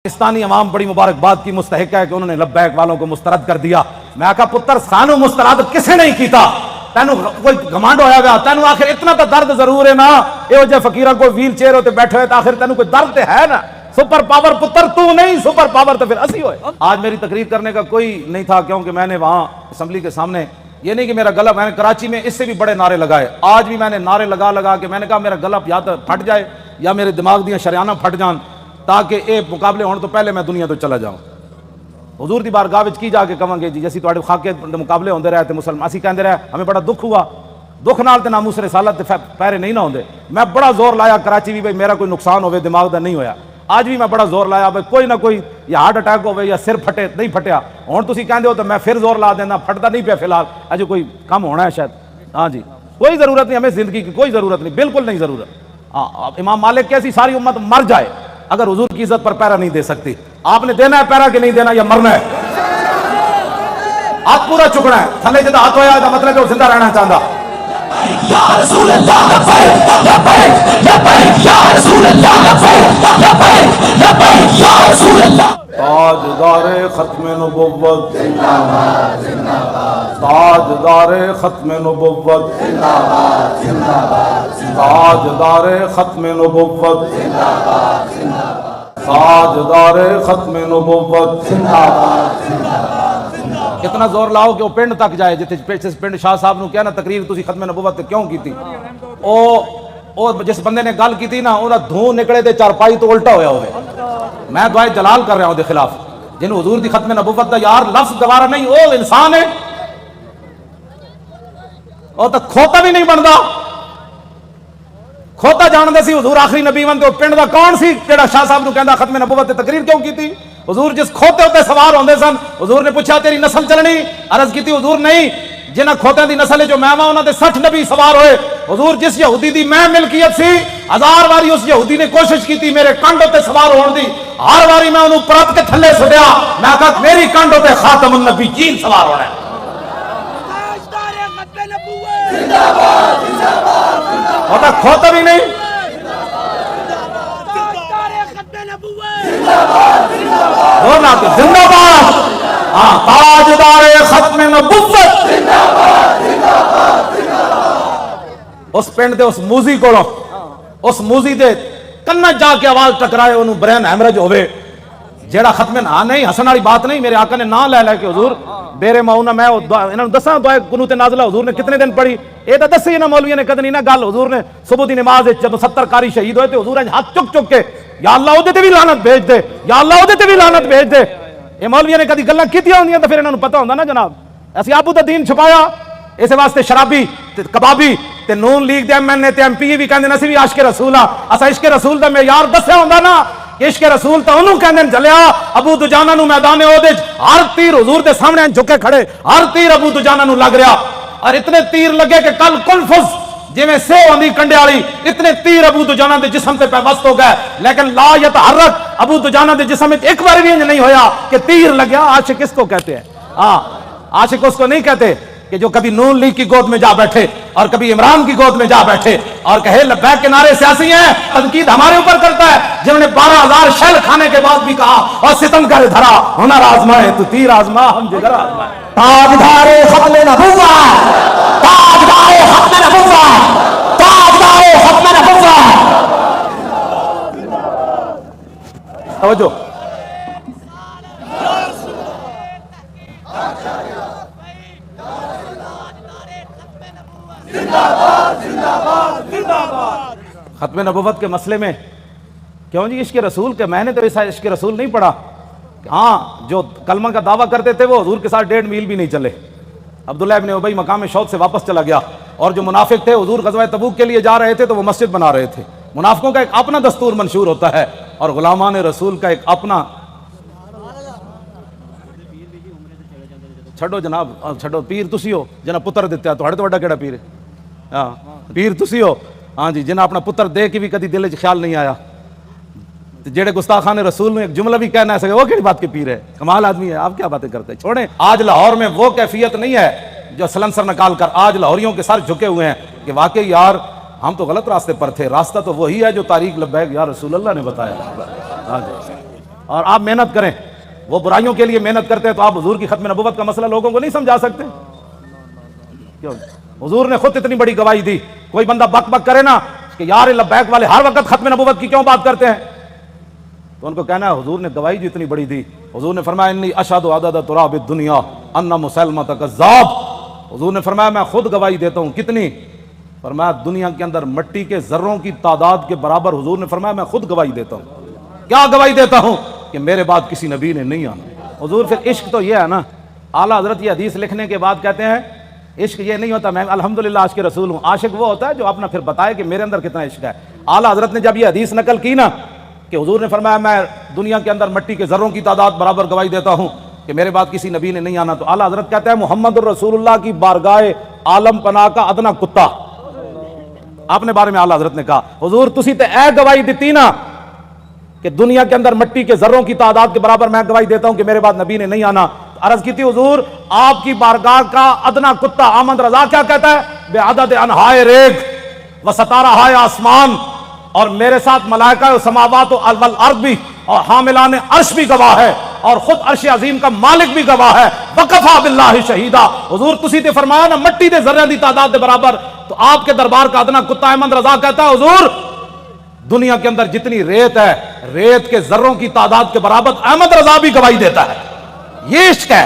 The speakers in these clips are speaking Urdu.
پاکستانی عوام بڑی مبارکباد کی مستحق ہے کہ انہوں نے لبیک والوں کو مسترد کر دیا۔ میں کہا پتر سانو مسترد کسے نہیں کیتا، تینو کوئی گھمانڈ ہویا گیا، تینو آخر اتنا تو درد ضرور ہے نا، یہ جو فقیرہ کو ویل چیئر ہوتے بیٹھے ہوئے تو آخر تینو کوئی درد ہے نا، سپر پاور پتر تو نہیں، سپر پاور تو پھر اسی ہوئے۔ آج میری تقریر کرنے کا کوئی نہیں تھا کیونکہ میں نے وہاں اسمبلی کے سامنے یہ نہیں کہ میرا گلا، میں نے کراچی میں اس سے بھی بڑے نعرے لگائے، آج بھی میں نے نعرے لگا کے میں نے کہا میرا گلا یا تو پھٹ جائے یا میرے دماغ دیاں شریانہ پھٹ جان تاکہ اے مقابلے ہونے تو پہلے میں دنیا تو چلا جاؤں۔ حضور دی بارگاہ وچ کی جا کے کہاں گے جی جیسی تواڈے خاکے مقابلے ہوندے رہے تے مسلمان اسی کہندے رہے ہمیں بڑا دکھ ہوا، دکھ نال تے ناموس رسالت تے پیرے نہیں نہ ہوندے۔ میں بڑا زور لایا کراچی بھی بھئی میرا کوئی نقصان ہوئے دماغ دا نہیں ہویا، آج بھی میں بڑا زور لایا بھئی کوئی نہ کوئی یا ہارٹ اٹیک ہوئے یا سر پھٹے نہیں پھٹیا، ہن تسی کہندے ہو تو میں پھر زور لا دینا، پھٹدا نہیں پیا فی الحال، اجے کوئی کم ہونا ہے شاید۔ ہاں جی کوئی ضرورت نہیں، ہمیں زندگی کی کوئی ضرورت نہیں، بالکل نہیں ضرورت۔ ہاں امام مالک کیسی ساری امت مر جائے اگر حضور کی عزت پر پیرا نہیں دے سکتی۔ آپ نے دینا ہے پیرا کہ نہیں دینا یا مرنا ہے؟ ہاتھ پورا چکنا ہے، تھلے جدا ہاتھ ہویا ہے مطلب کہ وہ زندہ رہنا چاہتا۔ یا رسول اللہ لبیک لبیک لبیک یا رسول اللہ لبیک لبیک لبیک یا رسول اللہ۔ تاجدار ختم نبوت زندہ باد زندہ باد، تاجدار ختم نبوت زندہ باد زندہ باد، تاجدار ختم نبوت زندہ باد زندہ باد، تاجدار ختم نبوت زندہ باد زندہ باد۔ اتنا زور لاؤ کہ وہ پنڈ تک جائے جتنے پنڈ شاہ صاحب نے کیا نا تقریر تسی ختم نبوت کیوں کی تھی، او جس بندے نے گل کی تھی نا وہ دھوں نکلے دے چارپائی تو الٹا ہویا ہوئے۔ میں دعائے جلال کر رہا ہوں دے خلاف جن حضور دی ختم نبوت دا یار لفظ گوارا نہیں، او انسان ہے، او تو کھوتا بھی نہیں بندا، کھوتا جان دے سی حضور آخری نبی ون تے پنڈ دا کون سی جڑا شاہ صاحب نو کہندا ختم نبوت تے تقریر کیوں کی تھی؟ حضور جس کھوتے ہوتے سوار ہوندے سن، حضور نے پوچھا تیری نسل چلنی؟ عرض کی تھی حضور نہیں، جنہ کھوتیاں دی نسل جو میں انہاں دے 60 نبی سوار ہوئے۔ حضور جس یہودی دی میں ملکیت سی 1000 واری اس یہودی نے کوشش کی تھی میرے کنڈ تے سوار ہون دی، ہر واری میں انہوں پرت کے تھلے سٹیا، میں کہا میری کنڈ تے خاتم النبیین سوار ہونا ہے۔ ہوتا کھوتا بھی نہیں، زندہ باد، ہاں تاجدار ختم نبوت۔ اس پنڈ دے اس موزی کو اس موزی دے کنہ جا کے آواز ٹکرائے انہوں برین ہیمرج ہوئے جیڑا ختم نہ نہیں، حسن والی بات نہیں، میرے آقا نے نہ لے لے کہ حضور بیرے ماؤنا میں انہوں نے دساں دعائے قنوت نازلہ حضور نے کتنے دن پڑھی، اے تا دسی نا مولویوں نے کدنی نہ گل، حضور نے صبح دی نماز جب 70 قاری شہید ہوئے تھے حضور نے ہاتھ چک کے یا اللہ او دے تے بھی لعنت بھیج دے، یا اللہ او دے تے بھی لعنت بھیج دے۔ اے مولویوں نے کدی گلاں کیتیاں ہوندیاں تے پھر انہاں نوں پتہ ہوندا نا جناب، اسی ابو دا دین چھپایا، اس واسطے شرابی تے کبابی تے نون لیگ دے ایم این اے تے ایم پی بھی کہندے نے اسی بھی عاشق رسول ہاں، اسا عشق رسول دا معیار دسیا ہوندا نا، عشق رسول تو انہوں کہندے جلیا ابو دجانہ نو میدان احد ہر تیر حضور دے سامنے جھکے کھڑے، ہر تیر ابو دجانہ نو لگ رہا، اور اتنے تیر لگے کہ کل کلفظ جی میں سو ہوندی کنڈے والی اتنے تیر ابو دجانہ دے جسم تے پیوست ہو گئے، لیکن لا یتحرک ابو دجانہ دے جسم ایک بار بھی نہیں ہویا کہ تیر لگیا۔ عاشق اس کو کہتے ہیں، ہاں عاشق اس کو نہیں کہتے کہ جو کبھی نون لیگ کی گود میں جا بیٹھے اور کبھی عمران کی گود میں جا بیٹھے اور کہے لبیک کے نعرے سیاسی ہیں، تنقید ہمارے اوپر کرتا ہے، جنہوں نے 12,000 شیل کھانے کے بعد بھی کہا اور ستم کر دھرا ہنر آزمائے تو تیر آزما ہم جگر آزمائے۔ تاجدار ختم نبوت، تاجدار ختم نبوت، تاجدار ختم نبوت۔ توجہ، ختم نبوت کے مسئلے میں کیوں جی عشق رسول کے میں نے تو ایسا عشق رسول نہیں پڑھا، ہاں جو کلمہ کا دعویٰ کرتے تھے وہ حضور کے ساتھ 1.5 میل بھی نہیں چلے۔ عبداللہ ابن ابی مقام شوق سے واپس چلا گیا، اور جو منافق تھے حضور غزوہ تبوک کے لیے جا رہے تھے تو وہ مسجد بنا رہے تھے۔ منافقوں کا ایک اپنا دستور منشور ہوتا ہے اور غلامان رسول کا ایک اپنا۔ چھڑو جناب، چھڑو، پیر تسی ہو جنہ پتر دیتے ہیں تو ہڑے تو وڈا کیڑا پیر ہے؟ ہاں پیر تسی ہو، ہاں جی، جنہ اپنا پتر دے کے بھی کدی دل وچ خیال نہیں آیا، جیڑے گستاخان رسول میں ایک جملہ بھی کہنا ہے وہ کیڑی بات کے پیر ہے، کمال آدمی ہے، آپ کیا باتیں کرتے ہیں، چھوڑیں۔ آج لاہور میں وہ کیفیت نہیں ہے جو سلنسر نکال کر آج لاہوریوں کے سر جھکے ہوئے ہیں کہ واقعی یار ہم تو غلط راستے پر تھے، راستہ تو وہی ہے جو تاریخ لبیک یا رسول اللہ نے بتایا۔ اور آپ محنت کریں. وہ برائیوں کے لیے محنت کرتے ہیں تو آپ حضور کی ختم نبوت کا مسئلہ لوگوں کو نہیں سمجھا سکتے؟ کیوں؟ حضور نے خود اتنی بڑی گواہی دی. کوئی بندہ بک بک کرے نا کہ یار لبیک والے ہر وقت ختم نبوت کی کیوں بات کرتے ہیں، تو ان کو کہنا ہے حضور نے گواہی جو اتنی بڑی دی. حضور نے فرمایا انی اشہد عدد تراب الدنیا ان مسلمہ کذاب. حضور نے فرمایا میں خود گواہی دیتا ہوں. کتنی؟ فرمایا دنیا کے اندر مٹی کے ذروں کی تعداد کے برابر. حضور نے فرمایا میں خود گواہی دیتا ہوں. کیا گواہی دیتا ہوں؟ کہ میرے بعد کسی نبی نے نہیں آنا. حضور پھر عشق تو یہ ہے نا، اعلیٰ حضرت یہ حدیث لکھنے کے بعد کہتے ہیں عشق یہ نہیں ہوتا میں الحمدللہ عاشق رسول ہوں. عاشق وہ ہوتا ہے جو اپنا پھر بتائے کہ میرے اندر کتنا عشق ہے. اعلیٰ حضرت نے جب یہ حدیث نقل کی نا کہ حضور نے فرمایا میں دنیا کے اندر مٹی کے ذروں کی تعداد برابر گواہی دیتا ہوں کہ میرے بعد کسی نبی نے نہیں آنا، تو اعلیٰ حضرت کہتے ہیں محمد الرسول اللہ کی بارگاہ عالم پناہ کا ادنا کتا. اپنے بارے میں اعلیٰ حضرت نے کہا حضور تسی تے اے گواہی دیتی نا کہ دنیا کے اندر مٹی کے ذروں کی تعداد کے برابر میں گواہی دیتا ہوں کہ میرے بعد نبی نے نہیں آنا. عرض کی تھی حضور آپ کی بارگاہ کا ادنا کتا احمد رضا کیا کہتا ہے؟ بے عدد انہائے ریگ و ستارہائے آسمان، اور میرے ساتھ ملائکہ و سماوات والارض بھی اور حاملان عرش بھی گواہ ہے اور خود عرش عظیم کا مالک بھی گواہ ہے. وکفا باللہ شہیدا. حضور تسی تے فرمایا نا مٹی دے ذرے دی تعداد دے برابر، تو آپ کے دربار کا ادنا کتا احمد رضا کہتا ہے حضور دنیا کے اندر جتنی ریت ہے ریت کے ذروں کی تعداد کے برابر احمد رضا بھی گواہی دیتا ہے. یہ عشق ہے.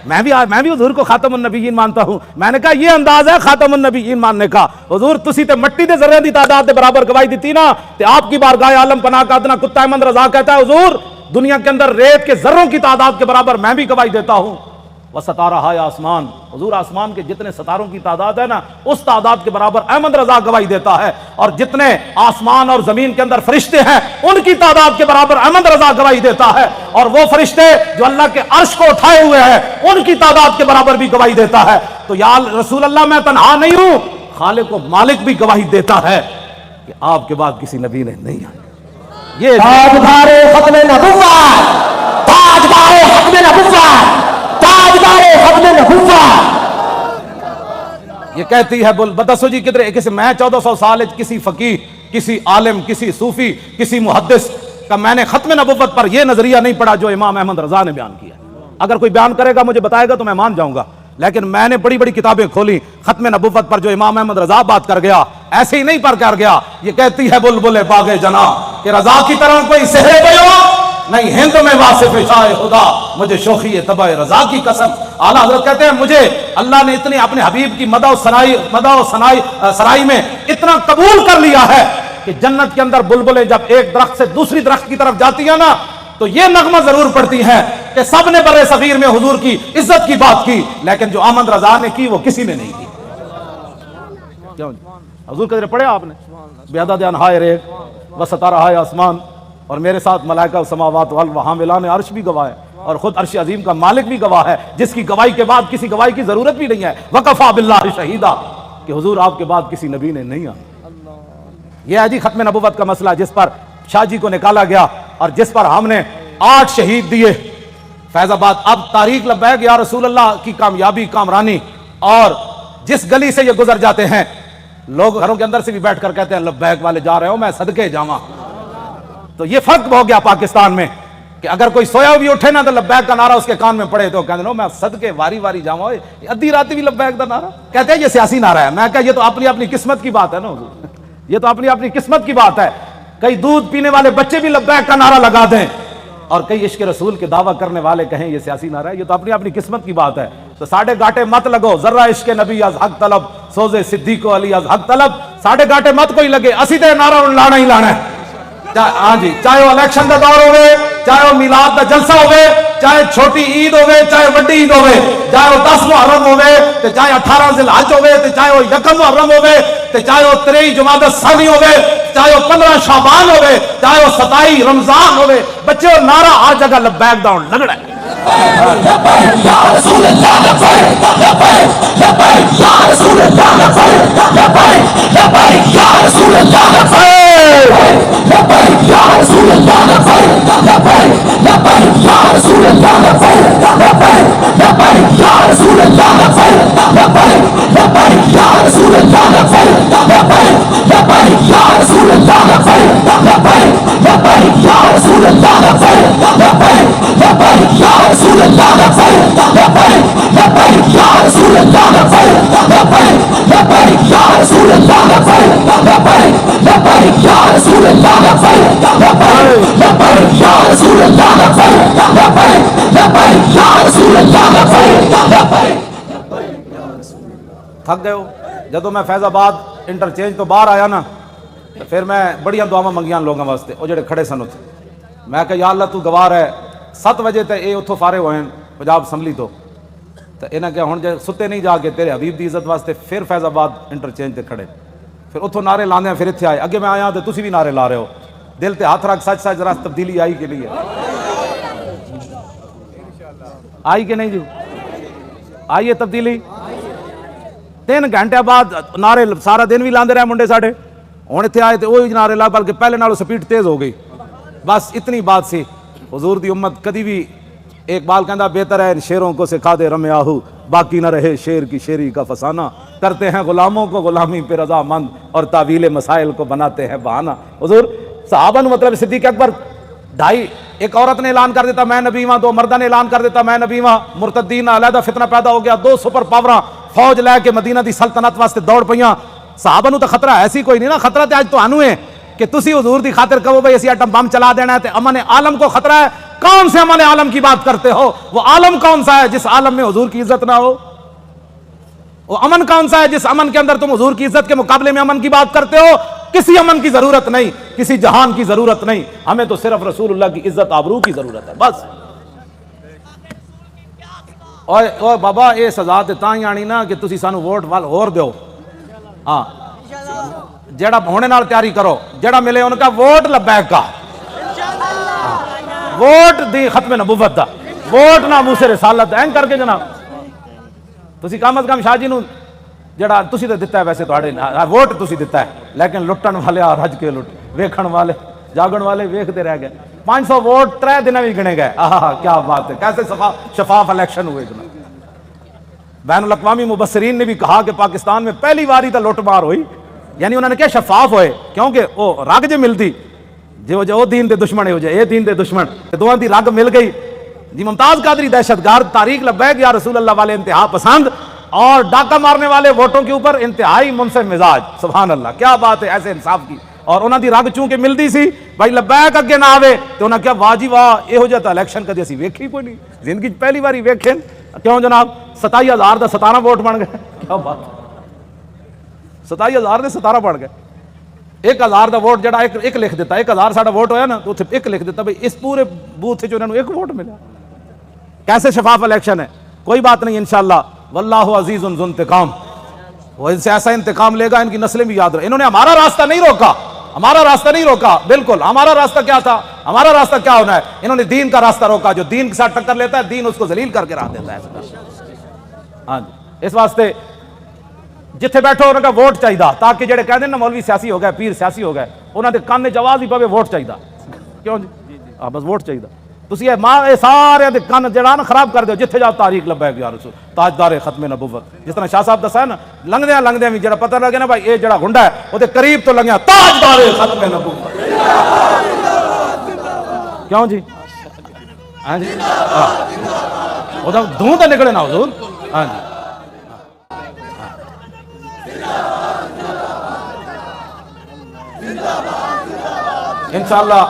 میں بھی حضور کو خاتم النبیین مانتا ہوں. میں نے کہا یہ انداز ہے خاتم النبیین ماننے کا. حضور تسی تے مٹی دے ذرے دی تعداد دے برابر گواہی دیتی نا تے آپ کی بارگاہ عالم پناہ کا ادنا کتا احمد رضا کہتا ہے حضور دنیا کے اندر ریت کے ذروں کی تعداد کے برابر میں بھی گواہی دیتا ہوں. وستارہائے آسمان، حضور آسمان کے جتنے ستاروں کی تعداد ہے نا اس تعداد کے برابر احمد رضا گواہی دیتا ہے، اور جتنے آسمان اور زمین کے اندر فرشتے ہیں ان کی تعداد کے برابر احمد رضا گواہی دیتا ہے، اور وہ فرشتے جو اللہ کے عرش کو اٹھائے ہوئے ہیں ان کی تعداد کے برابر بھی گواہی دیتا ہے. تو یا رسول اللہ میں تنہا نہیں ہوں، خالق و مالک بھی گواہی دیتا ہے کہ آپ کے بعد کسی نبی نے نہیں آنا. یہ تاجدار ختم نبوت، تاجدار ختم نبوت، تاجدار ختم نبوت. یہ کہتی ہے بول بتاسو جی کدھر کسی میں 1400 سال کسی فقیہ کسی عالم کسی صوفی کسی محدث کا میں نے ختم نبوت پر یہ نظریہ نہیں پڑھا جو امام احمد رضا نے بیان کیا. اگر کوئی بیان کرے گا مجھے بتائے گا تو میں مان جاؤں گا، لیکن میں نے بڑی بڑی کتابیں کھولی ختم نبوت پر جو امام احمد رضا بات کر گیا ایسے ہی نہیں پر کر گیا. یہ کہتی ہے بلبل باغ جنا کہ رضا کی طرح کوئی سحر بیان نہیں ہند میں واصف شاہ خدا مجھے شوخی تبع رضا کی قسم. اعلیٰ حضرت کہتے ہیں مجھے اللہ نے اتنی اپنے حبیب کی مدح و سرائی میں اتنا قبول کر لیا ہے کہ جنت کے اندر بلبلیں جب ایک درخت سے دوسری درخت کی طرف جاتی ہیں نا تو یہ نغمہ ضرور پڑتی ہیں کہ سب نے برے صغیر میں حضور کی عزت کی بات کی، لیکن جو احمد رضا نے کی وہ کسی نے نہیں کی. کیوں حضور قدر پڑھے آپ نے بے عدد انہائے ریگ و ستارہائے آسمان، اور میرے ساتھ ملائکہ و سماوات والحاملان عرش بھی گواہ ہے اور خود عرش عظیم کا مالک بھی گواہ ہے، جس کی گواہی کے بعد کسی گواہی کی ضرورت بھی نہیں ہے. وکفا باللہ شہیدا کہ حضور آپ کے بعد کسی نبی نے نہیں آنا. یہ ہے جی ختم نبوت کا مسئلہ جس پر شاہ جی کو نکالا گیا اور جس پر ہم نے 8 شہید دیے فیض آباد. اب تاریخ لبیک یا رسول اللہ کی کامیابی کامرانی، اور جس گلی سے یہ گزر جاتے ہیں لوگ گھروں کے اندر سے بھی بیٹھ کر کہتے ہیں لبیک والے جا رہے ہو میں صدقے جاواں. تو یہ فرق ہو گیا پاکستان میں کہ اگر کوئی سویا بھی اٹھے نا تو لبیک کا نعرہ اس کے کان میں پڑے تو کہتے ہیں میں صدقے واری واری جاواں. ادھی رات بھی لبیک کا نعرہ کہتے ہیں یہ سیاسی نعرہ ہے. میں کہا یہ تو اپنی اپنی قسمت کی بات ہے نا حضور، یہ تو اپنی اپنی قسمت کی بات ہے. کئی دودھ پینے والے بچے بھی لبیک کا نعرہ لگا دیں اور کئی عشق رسول کے دعویٰ کرنے والے کہیں یہ سیاسی نعرہ ہے. یہ تو اپنی اپنی قسمت کی بات ہے. تو ساڑھے گاٹے مت لگو، ذرہ عشق نبی از حق طلب سوزے صدیق و علی از حق طلب. ساڑھے گاٹے مت کوئی لگے، اسی تے نعرہ لانا ہی لانا ہے. ہاں جی، چاہے وہ الیکشن کا دور ہوئے، چاہے وہ میلاد کا جلسہ ہوئے، چاہے چھوٹی عید ہوئے چاہے بڑی عید ہوئے، چاہے وہ 10 محرم ہوئے چاہے 18 ذی الحج ہوئے، چاہے وہ 1 محرم ہوئے، چاہے وہ 23 جمادی الثانی ہوئے، چاہے وہ 15 شعبان ہوئے، چاہے وہ 27 رمضان ہوئے، بچے وہ نعرہ ہر جگہ لبیک دا لگڑا ہے. یا رسول اللہ لبیک لبیک لبیک یا رسول اللہ لبیک لبیک لبیک یا رسول اللہ لبیک لبیک یا رسول اللہ لبیک لبیک لبیک یا رسول اللہ لبیک لبیک لبیک یا رسول اللہ لبیک لبیک لبیک یا رسول اللہ لبیک لبیک لبیک یا رسول اللہ لبیک لبیک لبیک یا رسول اللہ لبیک رسول اللہ لبیک لبیک لبیک یا رسول اللہ لبیک لبیک لبیک یا رسول اللہ لبیک لبیک لبیک یا رسول اللہ لبیک لبیک. تھک گئے ہو؟ جدو میں فیض آباد انٹرچینج تو باہر آیا نا تو پھر میں بڑیاں دعاواں منگیاں لوگوں واسطے، وہ جڑے کھڑے سن اتنے. میں کہ یا اللہ تو گوار ہے 7 بجے تے یہ اتوں فارغ ہوئے ہیں پنجاب اسمبلی تو انہیں کہ ہوں جے ستے نہیں جا کے تیرے حبیب دی عزت واسطے پھر فیض آباد انٹرچینج تے کھڑے، پھر اتوں نعرے لاندے ہیں، پھر اتنے آئے. اگے میں آیا تو تسی بھی نعرے لا رہے ہو. دل تے ہاتھ رکھ، سچ سچ ذرا تبدیلی آئی کہ نہیں ہے؟ آئی کہ نہیں جی؟ آئیے تبدیلی. 3 گھنٹے بعد نعرے سارا دن بھی لاندے رہے منڈے ساڑھے، ہوں اتنے آئے تو وہی نعرے لا، بلکہ پہلے نالوں سپیڈ تیز ہو گئی. بس اتنی بات سی. حضور دی امت کدی بھی ایک بال کہندا بہتر ہے ان شیروں کو سکھا دے رمیاہو، باقی نہ رہے شیر کی شیری کا فسانہ. کرتے ہیں غلاموں کو غلامی پہ رضا مند اور تعویل مسائل کو بناتے ہیں بہانہ. حضور صحابہ نو مطلب صدیق اکبر 2.5 ایک عورت نے اعلان کر دیتا میں نبی ہاں، 2 مردہ نے اعلان کر دیتا میں نبی ہاں، مرتدین علیحدہ فتنہ پیدا ہو گیا. 2 سپر پاوراں فوج لے کے مدینہ دی سلطنت واسطے دوڑ پیاں. صحابہ نو تو خطرہ ایسی کوئی نہیں نا، خطرہ تے اج تانوں ہے کہ تسی حضور دی خاطر کہو بھئی اسی ایٹم بم چلا دینا ہے تے امن عالم کو خطرہ ہے. کون سے امن عالم کی بات کرتے ہو؟ وہ عالم کون سا ہے جس عالم میں حضور کی عزت نہ ہو؟ وہ امن کون سا ہے جس امن کے اندر تم حضور کی عزت کے مقابلے میں امن کی بات کرتے ہو؟ کسی امن کی ضرورت نہیں، کسی جہان کی ضرورت نہیں، ہمیں تو صرف رسول اللہ کی عزت آبرو کی ضرورت ہے بس. اوے بابا یہ سزا تے تاں ہی آنی نا کہ تسی سانو ووٹ وال ہور دیو. ہاں جیڑا ہونے نال تیاری کرو، جیڑا ملے ان کا ووٹ لبیک کا، ووٹ دی ختم نبوت دا، ووٹ ناموس رسالت این کر کے جناب. تسی کم از کم شاہ جی نو جڑا تسی تے دتا ہے، ویسے تواڈے ووٹ تسی دتا ہے، لیکن لٹن والے آ رج کے لٹ، ویکھن والے جاگن والے ویکھتے رہ گئے. 500 ووٹ 3 دن میں گنے گئے. آہا کیا بات ہے، کیسے شفاف الیکشن ہوئے جناب. بین الاقوامی مبصرین نے بھی کہا کہ پاکستان میں پہلی باری تو لوٹ مار ہوئی، یعنی انہوں نے کیا شفاف ہوئے، کیونکہ وہ رگ جو ملتی جو دین دے دشمن ہو جائے، یہ دین دے دشمن دونوں دی رگ مل گئی جی. ممتاز قادری دہشت گرد، تاریخ لبیک یا رسول اللہ والے انتہا پسند، اور ڈاکہ مارنے والے ووٹوں کے اوپر انتہائی منصف مزاج. سبحان اللہ کیا بات ہے ایسے انصاف کی. اور انہوں دی رگ چونکہ ملتی سی بھائی لبیک اگے نہ آوے تو انہوں نے کیا واہ جی واہ یہو جہا الیکشن کدی اسی ویکھی کوئی نہیں زندگی پہلی باری ویکھیں. کیوں جناب 27,000 دا 17 ووٹ بن گئے. کیا بات، 27,000 دے 17 بن گئے. 1,000 دا ووٹ جڑا ایک لکھ دیتا، 1,000 ساڈا ووٹ ہویا نا تو اتنے ایک لکھ دیتا بھائی اس پورے بوتھ جو انہوں نے 1 ووٹ ملا. کیسے شفاف الیکشن ہے. کوئی بات نہیں انشاءاللہ واللہ عزیز ذو انتقام، وہ ان سے ایسا انتقام لے گا ان کی نسلیں بھی یاد رہے. انہوں نے ہمارا راستہ نہیں روکا، ہمارا راستہ نہیں روکا. بالکل ہمارا راستہ کیا تھا، ہمارا راستہ کیا ہونا ہے. انہوں نے دین کا راستہ روکا. جو دین کے ساتھ ٹکر لیتا ہے دین اس کو ذلیل کر کے راہ دیتا ہے. ہاں جی اس واسطے جتھے بیٹھو انہوں کا ووٹ چاہیے تاکہ جڑے کہہ دیں نا مولوی سیاسی ہو گئے پیر سیاسی ہو گئے انہوں نے کان جواز ہی پوے ووٹ چاہیے. کیوں جی ہاں بس ووٹ چاہیے. تسی یہ سارے دے کان جڑا نا خراب کر دیو. جتھے جاؤ تاریخ لبیک یا رسول تاجدار ختم نبوت. جس طرح شاہ صاحب دسا ہے نا لنگدیاں بھی جڑا پتہ لگے نا بھائی یہ جڑا گنڈا ہے وہ قریب تو لگیا تاجدار ختم نبوت. کیوں جی ہاں جی وہ دھوں تو نکلے نا حضور. ہاں جی انشاءاللہ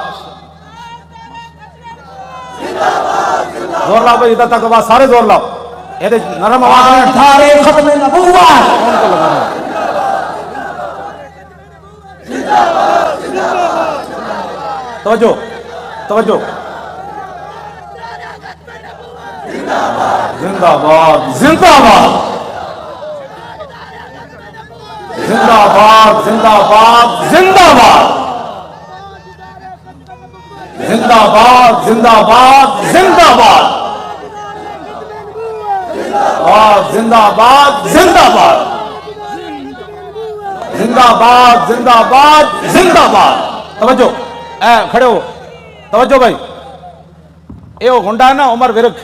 زور لاؤ بھائی ادھر تک آواز سارے زور لاؤ. یہ نرم آواز تاریخ ختم نبوت. توجہ توجہ زندہ باد زندہ باد زندہ باد زندہ باد زندہ باد زندہ باد زندہ باد زندہ باد زندہ باد زندہ باد زندہ باد زندہ باد زندہ باد. توجہ اے کھڑے ہو توجہ بھائی. اے وہ گنڈا ہے نا عمر ورک،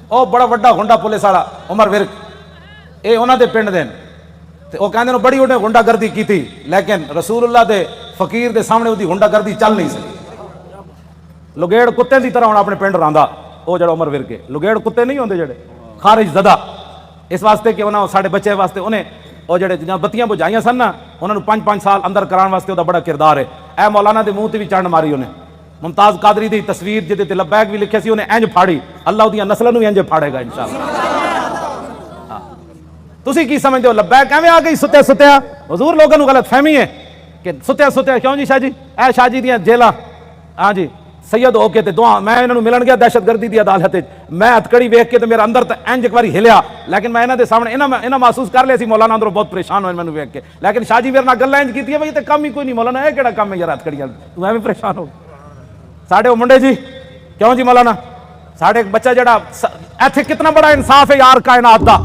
او بڑا وڈا گنڈا پولیس والا عمر ورک. اے انہاں دے پنڈ دے تے او کہندے نے بڑی انہیں گنڈا گردی کی تھی لیکن رسول اللہ دے فقیر دے سامنے اودی گنڈا گردی چل نہیں سکی. لگیڑ کتے دی طرح ہوں اپنے پنڈ راندا او جڑا عمر ورک ہے. لگیڑ کتے نہیں ہوندے جڑے خارج زدہ اس واسطے کہ انہاں ساڈے بچے واسطے انہیں وہ جڑے جنہاں بتیاں بجھائیاں سن نا انہوں نے 5 سال اندر کران واسطے وہ بڑا کردار ہے. اے مولانا دے منہ تے بھی چنڈ ماری انہیں. ممتاز قادری دی تصویر جہدے تے لبیک بھی لکھے سی انہیں انج پھاڑی. اللہ اودیاں نسلاں نوں انج پھاڑے گا انشاءاللہ. تسی کی سمجھتے ہو لبیک ایویں آ گئی ستیا ستیا؟ حضور لوگوں نوں غلط فہمی ہے کہ ستیا ستیا کیوں جی شاہ جی؟ اے شاہ جی دیاں جیلاں ہاں جی سید ہو کے تے دعا میں انہاں نوں ملن گیا دہشت گردی دی عدالت وچ. میں ہتکڑی ویکھ کے تے میرا اندر تے انج ایک واری ہلیا, لیکن میں انہاں دے سامنے انہاں محسوس کر لیا سی مولانا اندروں بہت پریشان ہوئے مینوں ویکھ کے. لیکن شاہ جی میرے نال گلاں انج کیتیاں بھئی تے کم ہی کوئی نہیں مولانا, اے کیڑا کم ہے یار ہتکڑیاں تو میں بھی پریشان ہو. ساڈے او منڈے جی کیوں جی مولانا ساڈے ایک بچہ جڑا ایتھے کتنا بڑا انصاف ہے یار کائنات دا.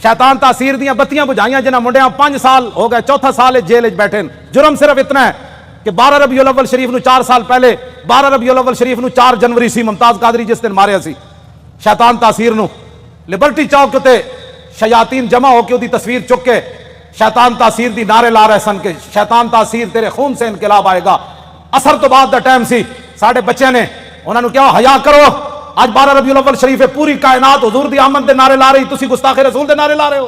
شیطان تاثیر دیاں بتیاں بجھائیاں جنہاں منڈیاں 5 سال ہو گئے, چوتھا سال جیل وچ بیٹھے. جرم صرف اتنا ہے کہ 12 ربیع الاول شریف نو 4 سال پہلے 12 ربیع الاول شریف نو 4 جنوری سی ممتاز قادری جس دن ماریا سی شیطان تاثیر نو لبرٹی چوک تے شیاطین جمع ہو کے دی تصویر چک کے شیطان تاثیر دی نعرے لا رہے سن کہ شیطان تاثیر تیرے خون سے انقلاب آئے گا. اثر تو بعد دا ٹائم سی ساڈے بچے نے انہاں نو کیا حیا کرو. آج 12 ربیع الاول شریف ہے, پوری کائنات حضور دی آمد دے نعرے لا رہی, تسی گستاخ رسول دے نعرے لا رہے ہو.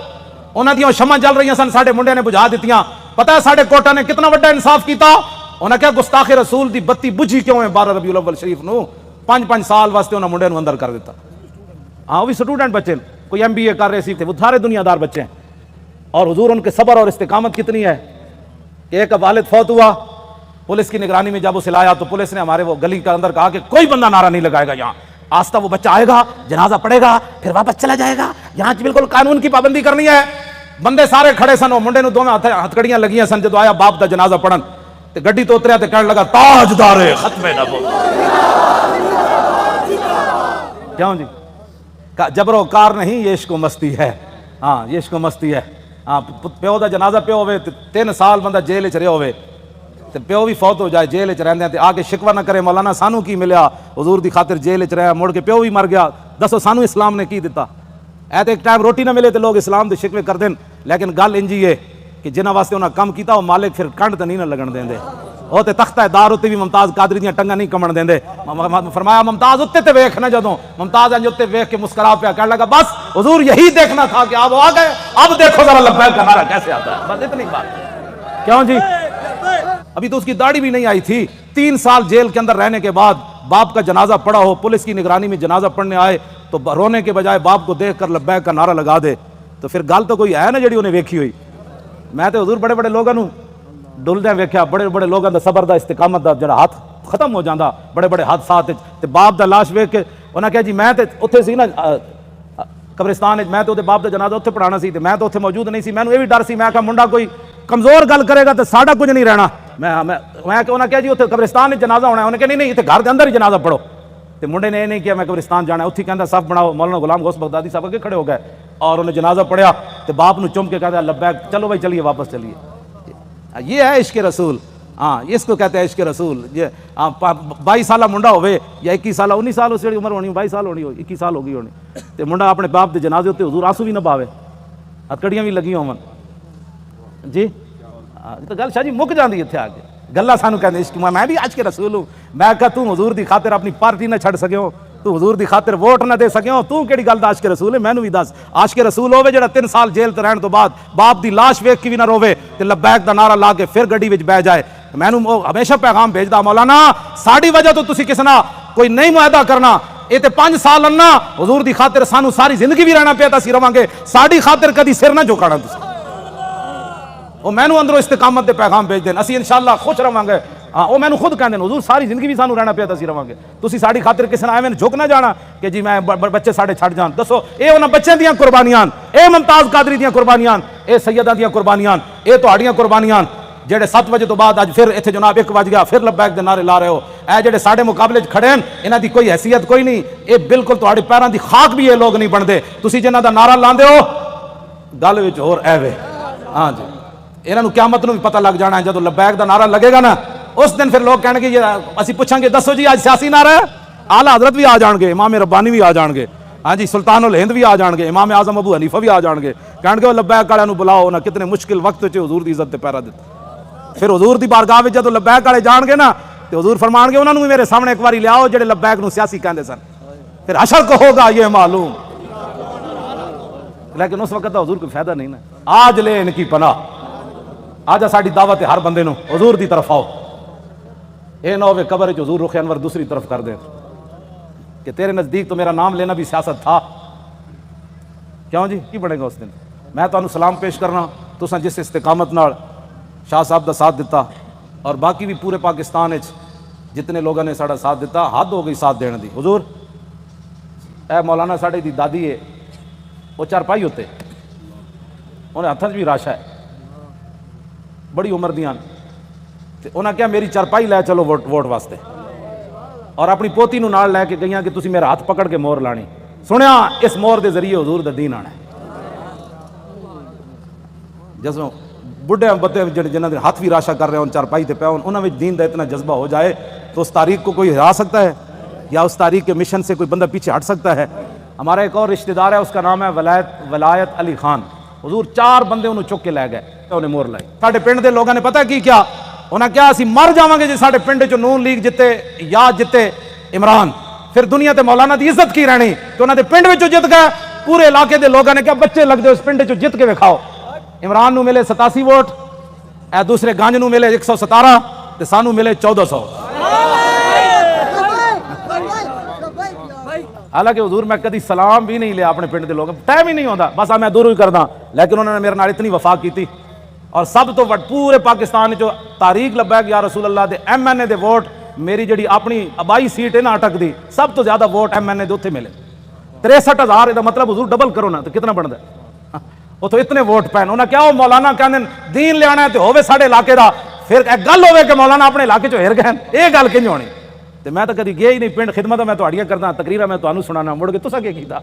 انہاں دیاں شمع جل رہی سن, ساڈے منڈے نے بجھا دتیاں. پتہ ہے ساڈے کوٹا نے کتنا بڑا انصاف کیتا. انہاں کیا گستاخ رسول دی بتی بجھی کیوں ہے 12 ربیع الاول شریف نو 5 سال واسطے انہاں منڈے نو اندر کر دیتا. ہاں وہ بھی سٹوڈنٹ بچے, کوئی ایم بی اے کر رہے سی, وہ سارے دنیا دار بچے ہیں. اور حضور ان کے صبر اور استقامت کتنی ہے کہ ایک والد فوت ہوا, پولیس کی نگرانی میں جب اسے لایا تو پولیس نے ہمارے وہ گلی کے اندر کہا کہ کوئی بندہ نعرہ نہیں لگائے گا یہاں. آستہ وہ بچہ آئے گا, جنازہ پڑے گا, پھر واپس چلا جائے گا. یہاں بالکل قانون کی پابندی کرنی ہے. بندے سارے کھڑے سن, وہ منڈے نو دو میں ہتکڑیاں لگیاں سن. جدو آیا باپ دا جنازہ پڑھن تے گڈی تو اتریا تے کہنے لگا تاجدار ختم نبوت. کیوں جی؟ جبر و کار نہیں, یہ عشق و مستی ہے. ہاں یہ عشق و مستی ہے. ہاں پیو دا جنازہ پیو ہوئے 3 سال بندہ جیل وچ رہے ہوئے تے پیو بھی فوت ہو جائے جیل وچ رہندے تے آ کے شکوہ نہ کرے مولانا سانو کی ملیا, حضور دی خاطر جیل وچ رہیا, مڑ کے پیو بھی مر گیا, دسو سانو اسلام نے کی دیتا. اے تے ایک ٹائم روٹی نہ ملے تے لوگ اسلام دے شکوے کر دین, لیکن گل انجی ہے کہ جنہاں واسطے انہاں کم کیتا وہ مالک پھر کنڈ تے نہیں نہ لگن دیندے. وہ تے تختہ دار اتنے بھی ممتاز قادری دیاں ٹنگاں نہیں کمن دیندے. فرمایا ممتاز اتنے تے ویکھ نہ, جدوں ممتاز انج اتنے ویکھ کے مسکرا پیا کہنے لگا بس حضور یہی دیکھنا تھا کہ آپ آ گئے, اب دیکھو ذرا لبیک کا نعرہ کیسے آتا ہے. بس اتنی بات. کیوں جی؟ ابھی تو اس کی داڑھی بھی نہیں آئی تھی. 3 سال جیل کے اندر رہنے کے بعد باپ کا جنازہ پڑا ہو, پولیس کی نگرانی میں جنازہ پڑھنے آئے تو رونے کے بجائے باپ کو دیکھ کر لبیک کا نعرہ لگا دے, تو پھر گل تو کوئی ہے نا جڑی انہیں ویکھی ہوئی. میں تو حضور بڑے بڑے لوگوں نوں ڈلدے ویکھیا, بڑے بڑے لوگوں دا صبر دا استقامت دا جڑا ہاتھ ختم ہو جاندا بڑے بڑے حادثات تے باپ دا لاش ویکھ کے انہاں کہا جی میں تے اوتھے سی نا قبرستان وچ, میں تے اودے باپ دا جنازہ اوتھے پڑھانا سی تے میں تو اوتھے موجود نہیں سی. مینوں یہ بھی ڈر سی, میں کہا منڈا کوئی کمزور گل کرے گا تے ساڈا کچھ نہیں رہنا. میں انہاں کہا جی اوتھے قبرستان وچ جنازہ ہونا ہے. انہاں کہا نہیں اتنے گھر دے اندر ہی جنازہ پڑھو. تے منڈے نے یہ نہیں کیا میں قبرستان جانا ہے, اوتھے کہندا صف بناؤ. مولانا غلام غوث بغدادی صاحب اگے کھڑے ہو گئے اور انہیں جنازہ پڑھیا تے باپ نو چم کے کہتا لبیک چلو بھائی چلیے واپس چلیے. یہ ہے عشق رسول. ہاں اس کو کہتے ہیں عشق رسول. یہ 22 سالہ منڈا ہوئے یا 21 سالہ 19 سال اس عمر ہونی, 22 سال ہونی, 21 سال ہو گئی ہونی, تے منڈا اپنے باپ دے جنازے ہوتے حضور آنسو بھی نہ پاوے, ہتکڑیاں بھی لگی ہون جی. تو گل شاہ جی مک جاندی اتنے آ کے گلا سانو کہتے عشق. میں بھی عشق رسول ہوں. میں کہا تم حضور دی خاطر اپنی پارٹی نہ چھڑ سکے ہو, تو حضور دی خاطر ووٹ نہ دے سکے ہو, تو کیڑی گل دا عاشق رسول ہے؟ مینوں بھی دس. عاشق رسول ہوے جڑا 3 سال جیل تے رہن تو بعد باپ دی لاش ویکھ کے بھی نہ روے تے لبیک دا نعرہ لا کے پھر گڈی وچ بیٹھ جائے. مینوں ہمیشہ پیغام بھیجدا مولانا ساڈی وجہ تو تسی کس نہ کوئی نہیں معاہدہ کرنا. یہ تے 5 سال انا حضور دی خاطر سانو ساری زندگی بھی رہنا پیا تے اسی رواں گے, ساڈی خاطر کدی سر نہ جھکانا تسی. وہ مینوں اندروں استقامت دے پیغام بھیج دین, اسی انشاءاللہ خوش رواں گے. ہاں وہ مینوں خود کہندے حضور ساری زندگی بھی سانو رہنا پیا تے اسی رواں گے, تسی ساڈی خاطر کس نہ ایویں جھک نہ جانا کہ جی میں بچے ساڈے چھڈ جان. دسو اے انہاں بچیاں دیاں قربانیاں, اے ممتاز قادری دیاں قربانیاں, اے سیدہ دیاں قربانیاں, اے تہاڈیاں قربانیاں جڑے 7 بجے تو بعد اج پھر اتنے جناب 1 بج گیا پھر لبیک دے نعرے لا رہے ہو. اے جڑے ساڈے مقابلے کھڑے ہیں انہاں دی کوئی حیثیت کوئی نہیں, اے بالکل تہاڈے پیراں دی خاک بھی یہ لوگ نہیں بنتے. تسی جنہاں دا نعرہ لاندے ہو گل وچ ہور ایویں. ہاں جی انہاں نوں قیامت نوں بھی پتہ لگ جانا ہے, جدوں لبیک دا نعرہ لگے گا نا اس دن پھر لوگ کہنے گے اسی پوچھیں گے دسو جی آج سیاسی نعرہ ہے, اعلیٰ حضرت بھی آ جان گے, امام ربانی بھی آ جان گے, ہاں جی سلطان الہند بھی آ جان گے, امام اعظم ابو حنیفہ بھی آ جان گے, کہنے گے لبیک والے نوں بلاؤ نا کتنے مشکل وقت وچ حضور دی عزت تے پیرا دتے. پھر حضور دی بارگاہ وچ جدوں لبیک والے جان گے نا تے حضور فرمان گے انہاں نوں بھی میرے سامنے ایک واری لیاؤ جڑے لبیک نوں سیاسی کہندے سن, پھر حشر کو ہوگا یہ معلوم. لیکن اس وقت حضور کوئی فائدہ نہیں نا. آج لے ان کی پناہ. آج ساڈی دعوت ہے ہر بندے نو حضور دی طرف آؤ. اے نہ ہوئے قبر چ حضور رخ انور دوسری طرف کر دیں کہ تیرے نزدیک تو میرا نام لینا بھی سیاست تھا. کیوں جی کی بنے گا اس دن؟ میں تانوں سلام پیش کرنا تساں جس استقامت نال شاہ صاحب دا ساتھ دیتا اور باقی بھی پورے پاکستان وچ جتنے لوگوں نے ساڈا ساتھ دیتا, حد ہو گئی ساتھ دینے دی. حضور اے مولانا ساڈے دی دادی ہے, وہ چارپائی ہوتے, انہیں ہاتھ بھی راشا ہے, بڑی عمر دیاں, انہیں کیا میری چارپائی لے چلو ووٹ واسطے, اور اپنی پوتی نو نال لے کے گئیاں کہ تسی میرا ہاتھ پکڑ کے مور لانی. سنیا اس مور دے ذریعے حضور دا دین آنا ہے. جسوں بڑھے بتے جنہاں دے ہاتھ بھی راشا کر رہے ہیں چارپائی تے پے انہاں وچ دین دا اتنا جذبہ ہو جائے تو اس تاریخ کو کوئی ہرا سکتا ہے یا اس تاریخ کے مشن سے کوئی بندہ پیچھے ہٹ سکتا ہے؟ ہمارا ایک اور رشتہ دار ہے, اس کا نام ہے ولایت علی خان. حضور 4 بندے انہوں چک کے لے گئے, انہیں مور لائی. ساڈے پنڈ دے لوگوں نے پتہ کی کیا انہاں کیا اسی مر جاواں گے جے ساڈے پنڈ چ نون لیگ جتے یا جتے عمران, پھر دنیا تے مولانا دی عزت کی رہنی؟ تو انہاں دے پنڈ وچ جت گئے. پورے علاقے دے لوگوں نے کیا بچے لگ دے اس پنڈ چ جت کے وکھاؤ. عمران نو ملے 87 ووٹ, اے دوسرے گانج نو ملے 117 تے سانو ملے 1400. حالانکہ حضور میں کدی سلام بھی نہیں لیا اپنے پنڈ دے لوگوں, ٹائم ہی نہیں ہوندا, بس میں دور ہی کردا, لیکن انہوں نے میرے نال اتنی وفا کیتی. اور سب تو پورے پاکستان جو تاریخ لبا کہ یا رسول اللہ دے ایم این اے دے ووٹ میری جڑی اپنی آبائی سیٹ ہے نا اٹک دی, سب تو زیادہ ووٹ ایم این اے دے اتنے ملے 63,000. دا مطلب حضور ڈبل کرو نا تو کتنا بنتا ہے؟ وہ تو اتنے ووٹ پین. انہاں کیا وہ مولانا کہندے دین لے آنا ہے تو ہوے ساڈے علاقے دا, پھر ایک گل ہوے کہ مولانا اپنے علاقے چ ہر گئے, یہ گل کنج ہونی؟ تے میں تو کدی گیا ہی نہیں پنڈ. خدمت میں تہاڈیاں کردا, تقریراں میں تانوں سنانا, مڑ کے تساں کی کیتا؟